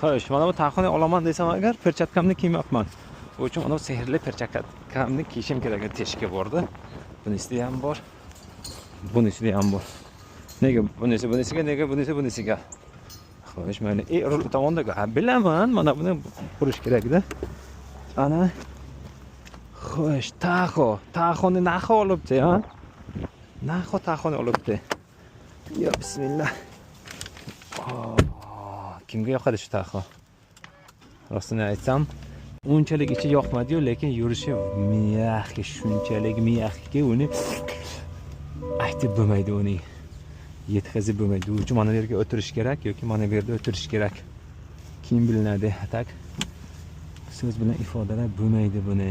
Xo'sh, mana bu taxoni olaman desam agar perchatkamni kiymabman. Bu uchun mana bu sehrli perchatkamni kiyishim kerak. Teshikka bordi. Bunisida ham bor. Bunisida ham bor. Nega bunisiga, nega bunisiga? Xo'sh, mana rul tomondaga. Ha, bilaman, mana buni qurish kerak-da. Ana. Xo'sh, taxoni narxi olibdi, ha? Narxi taxoni olibdi. Yo, bismillah. Kimga yoqadi shu taxo? Rostini aytsam, unchalik ichi yoqmadi-yu, lekin yurishi miyaqki, shunchalik miyaqki, uni aytib bo'lmaydi uni. Yetkazib bo'lmaydi. U uchun mana bu yerga o'tirish kerak yoki mana bu yerda o'tirish kerak. Kim bilinadi, atak. So'z bilan ifodalab bo'lmaydi buni.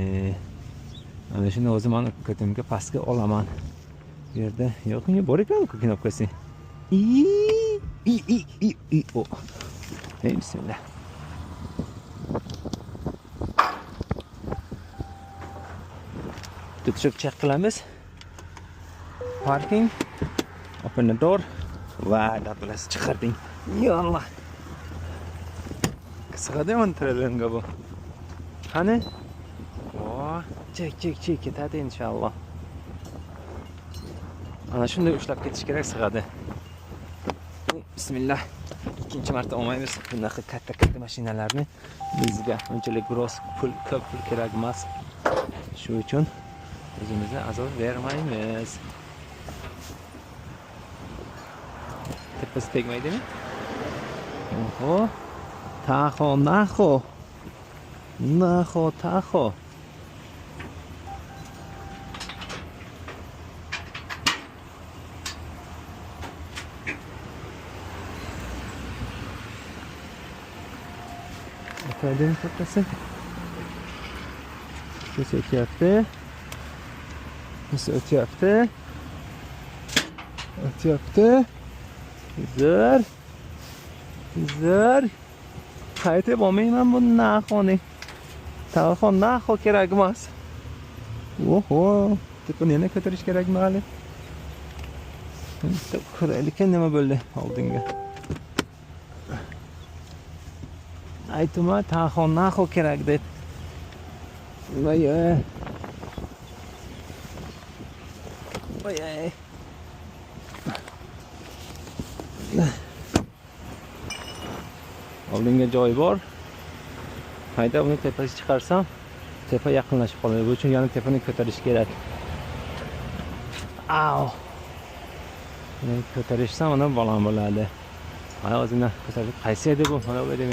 Ana shuni o'zi men ko'timga pastga olaman. Bu yerda yo'qmi, bor ekan-ku knopkasi. O. Hey, bismillah. Tutishib check qilamiz. Parking. Open the door. Va, dablas chiqarding. Yallah. Sig'adimi trelanga bu? Qani? Vo, chek ketadi inshaalloh. Ana shunday ushlab ketish kerak sig'adi. Bismillah. İkinci marta olmaymiz. Bunaqa katta mashinalarni bizga unchalik ko'p pul kerak emas. Shu uchun o'zimizga azob bermaymiz. Tepasi tegmaydimi? Oho. Taxo. Ötedin tepesi. Nasıl ötüyordu? Güzel. Haydi bo'lmayman bu naxoni. Telefon naxo kerak emas. Oho, tepani yana ko'tarish kerakmi hali? Ko'raylik nima bo'ldi oldinga. Aytma, taxon naxo kerak deb. Voy. Oldinga joy bor. Hayda buni tepasiga chiqarsam, tepa yaqinlashib qoladi. Bu uchun yana tepani ko'tarish kerak. Au. Buni ko'tarishsam, mana baland bo'ladi. Mana o'zimdan ko'tarib qaysi edi bu? Mana bu edi.